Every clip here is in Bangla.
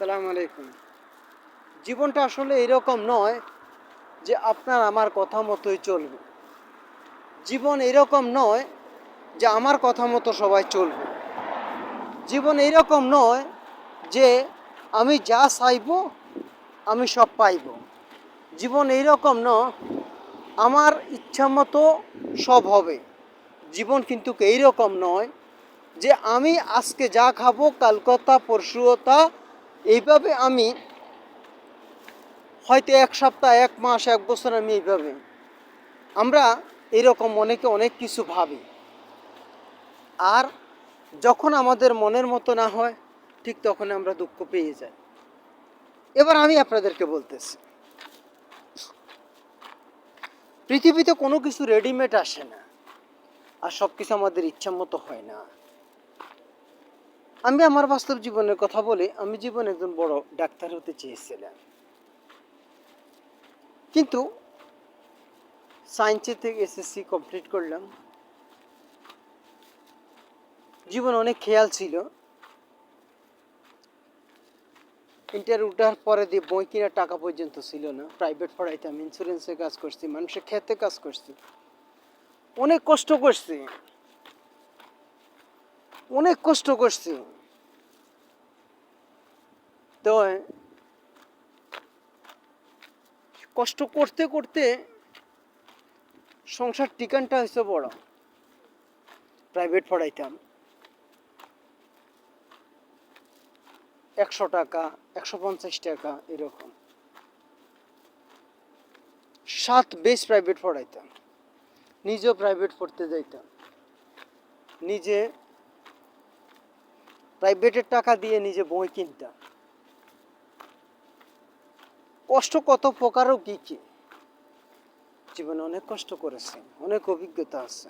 আসসালামু আলাইকুম। জীবনটা আসলে এরকম নয় যে আপনার আমার কথা মতোই চলবে। জীবন এরকম নয় যে আমার কথা মতো সবাই চলবে। জীবন এরকম নয় যে আমি যা চাইবো আমি সব পাইব। জীবন এইরকম নয় আমার ইচ্ছা মতো সব হবে। জীবন কিন্তু এইরকম নয় যে আমি আজকে যা খাবো কাল কথা পরশু তা, এইভাবে আমি হয়তো এক সপ্তাহ, এক মাস, এক বছর আমি এইভাবে আমরা এরকম অনেকে অনেক কিছু ভাবি। আর যখন আমাদের মনের মতো না হয় ঠিক তখন আমরা দুঃখ পেয়ে যাই। এবার আমি আপনাদেরকে বলতেছি, পৃথিবীতে কোনো কিছু রেডিমেড আসে না, আর সব কিছু আমাদের ইচ্ছা মতো হয় না। আমি আমার বাস্তব জীবনের কথা বলি, আমি জীবনে একজন বড় ডাক্তার হতে চেয়েছিলাম, কিন্তু সায়েন্সে থেকে এসএসসি কমপ্লিট করলাম। জীবন অনেক খেয়াল ছিল, ইন্টার উঠার পরে দিয়ে বই কেনার টাকা পর্যন্ত ছিল না। প্রাইভেট পড়াইতাম, ইন্স্যুরেন্সে কাজ করছি, মানুষের খেতে কাজ করছি, অনেক কষ্ট করছি, অনেক কষ্ট করছি। তো কষ্ট করতে করতে সংসার টিকানটা হয়েছে বড়। প্রাইভেট পড়াইতাম, 100 টাকা, 150 টাকা এরকম, 7 বেশ প্রাইভেট পড়াইতাম, নিজেও প্রাইভেট পড়তে যাইতাম, নিজে প্রাইভেটের টাকা দিয়ে নিজে বই কিনতাম। কষ্ট কত প্রকারও কি কি, জীবনে অনেক কষ্ট করেছি, অনেক অভিজ্ঞতা আছে।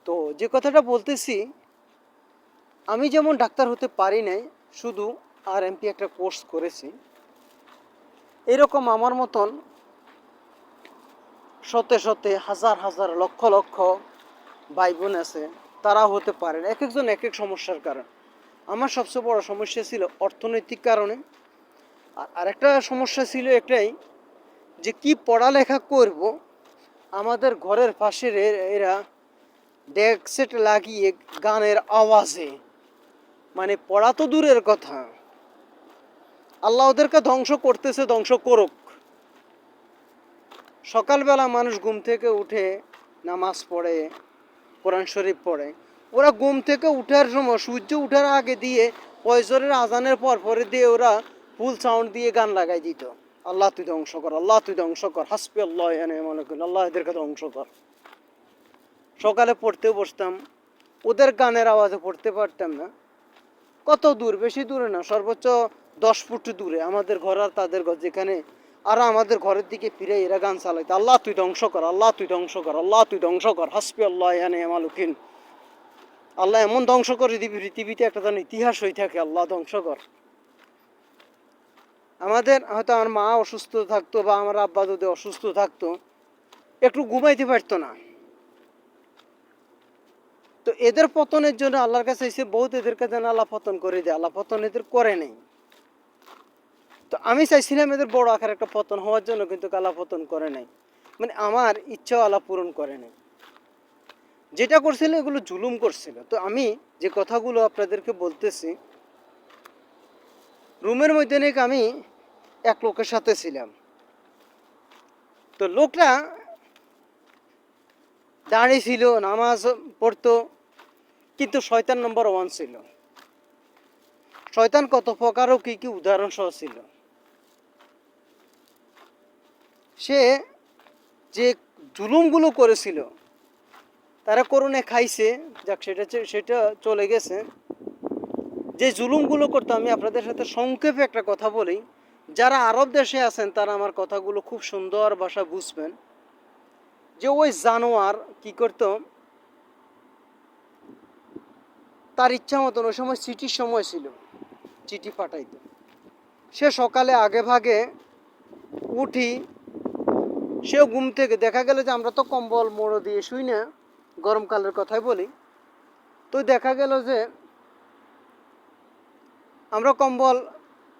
তো যে কথাটা বলতেছি, আমি যেমন ডাক্তার হতে পারি নাই, শুধু আরএমপি একটা কোর্স করেছি, এরকম আমার মতন শতে শতে হাজার হাজার লক্ষ লক্ষ ভাই বোন আছে, তারা হতে পারে না, এক একজন এক এক সমস্যার কারণ। আমার সবচেয়ে বড় সমস্যা ছিল অর্থনৈতিক কারণে, আর আরেকটা সমস্যা ছিল এটাই যে কি পড়ালেখা করব। আমাদের ঘরের পাশের এরা ডেক সেট লাগিয়ে গানের আওয়াজে, মানে পড়া তো দূরের কথা, আল্লাহ ওদেরকে ধ্বংস করতেছে, ধ্বংস করুক। সকালবেলা মানুষ ঘুম থেকে উঠে নামাজ পড়ে, কোরআন শরীফ পড়ে, ওরা ঘুম থেকে উঠার সময় সূর্য উঠার আগে দিয়ে ফজরের আজানের পর পরে দিয়ে ওরা ফুল সাউন্ড দিয়ে গান লাগাই দিত, আল্লাহ তুই ধ্বংস কর, আল্লাহ তুই ধ্বংস কর, হাসবি আল্লাহ মনে করি, আল্লাহ এদেরকে ধ্বংস কর। সকালে পড়তেও বসতাম, ওদের গানের আওয়াজে পড়তে পারতাম না। কত দূর, বেশি দূরে না, সর্বোচ্চ 10 ফুট দূরে আমাদের ঘর আর তাদের ঘর যেখানে, আর আমাদের ঘরের দিকে ফিরে এরা গান চালাইতো, আল্লাহ তুই ধ্বংস কর, আল্লাহ তুই ধ্বংস কর, আল্লাহ তুই ধ্বংস কর, হাসবি আল্লাহ মালুকিন। আল্লাহ এমন ধ্বংস করে দিবি পৃথিবীতে একটা যেন ইতিহাস হয়ে থাকে, আল্লাহ ধ্বংস কর। আমাদের হয়তো আমার মা অসুস্থ থাকতো বা আমার আব্বা যদি অসুস্থ থাকতো, একটু ঘুমাইতে পারতো না। তো এদের পতনের জন্য আল্লাহর কাছে এসে বহুত এদেরকে যেন আল্লাহ পতন করে দেয়, আল্লাহ পতন এদের করে নেই। তো আমি চাইছিলাম এদের বড় আকার একটা পতন হওয়ার জন্য, কিন্তু আল্লাহ পতন করে নাই, মানে আমার ইচ্ছাও আল্লাহ পূরণ করে নাই। যেটা করছিল এগুলো জুলুম করছিল। তো আমি যে কথাগুলো আপনাদেরকে বলতেছি, রুমের মধ্যে নাকি আমি এক লোকের সাথে ছিলাম। তো লোকটা দাঁড়িয়ে ছিল, নামাজ পড়তো, কিন্তু শয়তান নম্বর 1 ছিল। শয়তান কত প্রকারও কি কি উদাহরণ সহ ছিল। সে যে জুলুমগুলো করেছিল, তারা করুণে খাইছে, যাক সেটা চলে গেছে। যে জুলুমগুলো করতো, আমি আপনাদের সাথে সংক্ষেপে একটা কথা বলি, যারা আরব দেশে আছেন তারা আমার কথাগুলো খুব সুন্দর ভাষা বুঝবেন। যে ওই জানোয়ার কি করতো, তার ইচ্ছা মতন, ওই সময় চিঠির সময় ছিল, চিঠি পাঠাইতো। সে সকালে আগে ভাগে উঠি, সেও ঘুম থেকে, দেখা গেল যে আমরা তো কম্বল মোড়ো দিয়ে শুই না, গরমকালের কথাই বলি, তো দেখা গেল যে আমরা কম্বল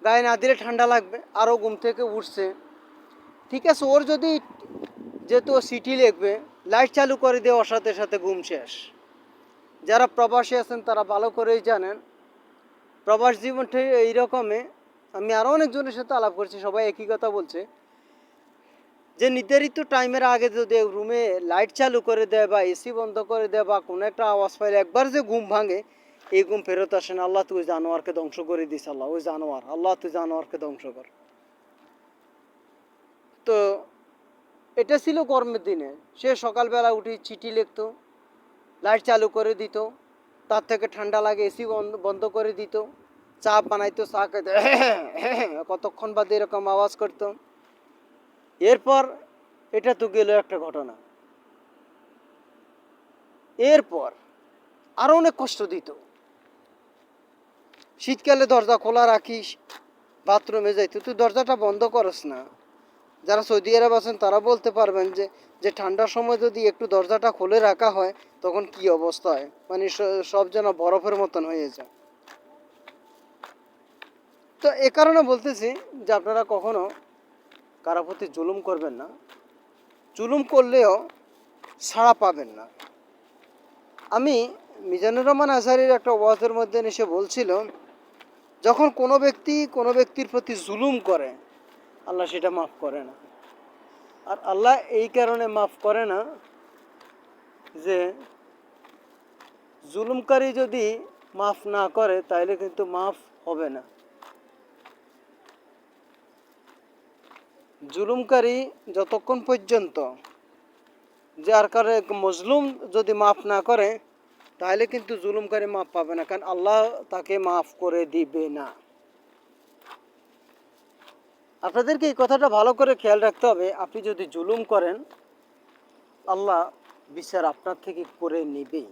গায়ে না দিলে ঠান্ডা লাগবে, আরও ঘুম থেকে উঠছে, ঠিক আছে, ওর যদি যেহেতু সিটি লিখবে, লাইট চালু করে দেওয়ার সাথে সাথে ঘুম শেষ। যারা প্রবাসী আছেন তারা ভালো করেই জানেন, প্রবাস জীবনটা এইরকমই। আমি আরও অনেকজনের সাথে আলাপ করছি, সবাই একই কথা বলছে যে নির্ধারিত টাইমের আগে যদি রুমে লাইট চালু করে দেয় বা এসি বন্ধ করে দেয় বা কোনো একটা আওয়াজ পাইলে একবার যে ঘুম ভাঙে, এই ঘুম ফেরত আসে না। আল্লাহ তুই জানোয়ারকে ধ্বংস করে দিস, আল্লাহ ওই জানোয়ার, আল্লাহ তুই জানোয়ারকে ধ্বংস কর। তো এটা ছিল গরমের দিনে, সে সকালবেলা উঠে চিঠি লিখতো, লাইট চালু করে দিত, তার থেকে ঠান্ডা লাগে এসি বন্ধ করে দিত, চা বানাইতো, চা খেতে কতক্ষণ বাদে এরকম আওয়াজ করতো। এরপর এটা তো গেল একটা ঘটনা, এরপর আরো অনেক কষ্ট দিত। শীতকালে দরজা খোলা রাখিস, বাথরুমে যাইতো, তুই দরজাটা বন্ধ করস না। যারা সৌদি আরব আছেন তারা বলতে পারবেন যে যে ঠান্ডার সময় যদি একটু দরজাটা খুলে রাখা হয় তখন কি অবস্থা হয়, মানে সব যেন বরফের মতন হয়ে যায়। তো এ কারণে বলতেছি যে আপনারা কখনো কারো প্রতি জুলুম করবেন না, জুলুম করলেও ছাড়া পাবেন না। আমি মিজানুর রহমান আজহারির একটা ওয়াজের মধ্যে এসে বলছিল, যখন কোনো ব্যক্তির প্রতি জুলুম করে আল্লাহ সেটা মাফ করে না। আর আল্লাহ এই কারণে মাফ করে না যে জুলুমকারী যদি মাফ না করে তাহলে কিন্তু মাফ হবে না। জুলুমকারী যতক্ষণ পর্যন্ত যার কারণে মজলুম যদি মাফ না করে তাহলে কিন্তু জুলুমকারী মাফ পাবে না, কারণ আল্লাহ তাকে মাফ করে দিবে না। আপনাদেরকে এই কথাটা ভালো করে খেয়াল রাখতে হবে, আপনি যদি জুলুম করেন আল্লাহ বিচার আপনার থেকে করে নেবেই,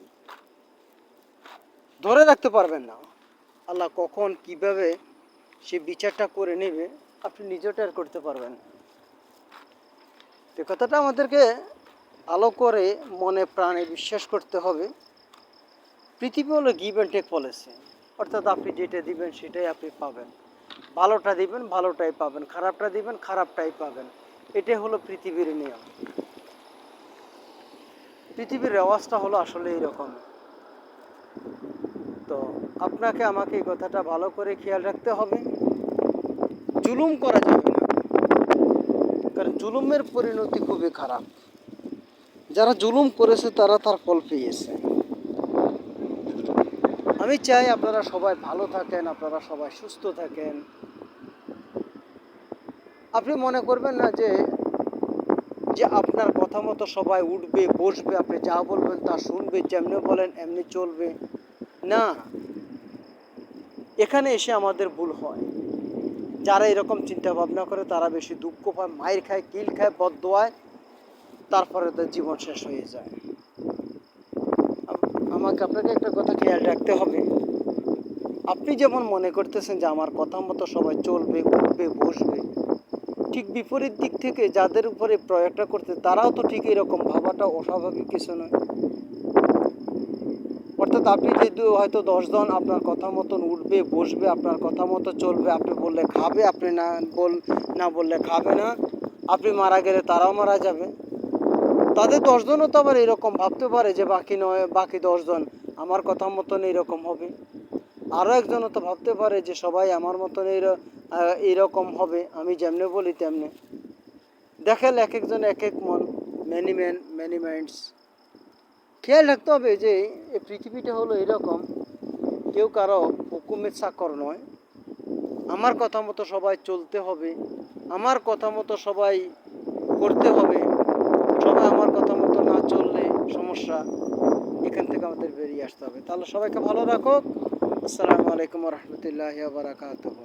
ধরে রাখতে পারবেন না। আল্লাহ কখন কিভাবে সে বিচারটা করে নেবে আপনি নিজেও টের করতে পারবেন। এই কথাটা আমাদেরকে ভালো করে মনে প্রাণে বিশ্বাস করতে হবে। পৃথিবী হলো গিভ অ্যান্ড টেক পলিসি, অর্থাৎ আপনি যেটা দিবেন সেটাই আপনি পাবেন। ভালোটা দিবেন ভালোটাই পাবেন, খারাপটা দিবেন খারাপটাই পাবেন। এটাই হলো পৃথিবীর নিয়ম। পৃথিবীর রেওয়াজটা হলো আসলে এইরকম। তো আপনাকে আমাকে এই কথাটা ভালো করে খেয়াল রাখতে হবে, জুলুম করা যাবে না, কারণ জুলুমের পরিণতি খুবই খারাপ। যারা জুলুম করেছে তারা তার ফল পেয়েছে। আমি চাই আপনারা সবাই ভালো থাকেন, আপনারা সবাই সুস্থ থাকেন। আপনি মনে করবেন না যে যে আপনার কথা মতো সবাই উঠবে বসবে, আপনি যা বলবেন তা শুনবে, যেমনি বলেন এমনি চলবে না। এখানে এসে আমাদের ভুল হয়। যারা এরকম চিন্তা ভাবনা করে তারা বেশি দুঃখ পায়, মায়ের খায়, কিল খায়, বদদোয়ায়, তারপরে তার জীবন শেষ হয়ে যায়। আপনাকে একটা কথা খেয়াল রাখতে হবে, আপনি যেমন মনে করতেছেন যে আমার কথা মতো সবাই চলবে উঠবে বসবে, ঠিক বিপরীত দিক থেকে যাদের উপরে প্রয়োগটা করতে তারাও তো ঠিক এরকম ভাবাটা অস্বাভাবিক কিছু নয়। অর্থাৎ আপনি যেহেতু হয়তো 10 জন আপনার কথা মতন উঠবে বসবে, আপনার কথা মতো চলবে, আপনি বললে খাবে, আপনি না বললে খাবে না, আপনি মারা গেলে তারাও মারা যাবে। তাদের 10 জনও তো আবার এরকম ভাবতে পারে যে বাকি 10 জন আমার কথা মতন এইরকম হবে। আরও একজনও তো ভাবতে পারে যে সবাই আমার মতন এইরকম হবে, আমি যেমনি বলি তেমনি। দেখেন এক একজন এক এক মন, ম্যানি ম্যান ম্যানি মাইন্ডস। খেয়াল রাখতে হবে যে এই পৃথিবীটা হলো এরকম, কেউ কারো হুকুমের চাকর নয়। আমার কথা মতো সবাই চলতে হবে, আমার কথা মতো সবাই করতে হবে। সবাই আমার কথা মতো না চললে সমস্যা, এখান থেকে আমাদের বেরিয়ে আসতে হবে। তাহলে সবাইকে ভালো রাখো। আসসালামু আলাইকুম রহমতুল্লাহি ওয়া বারাকাতুহু।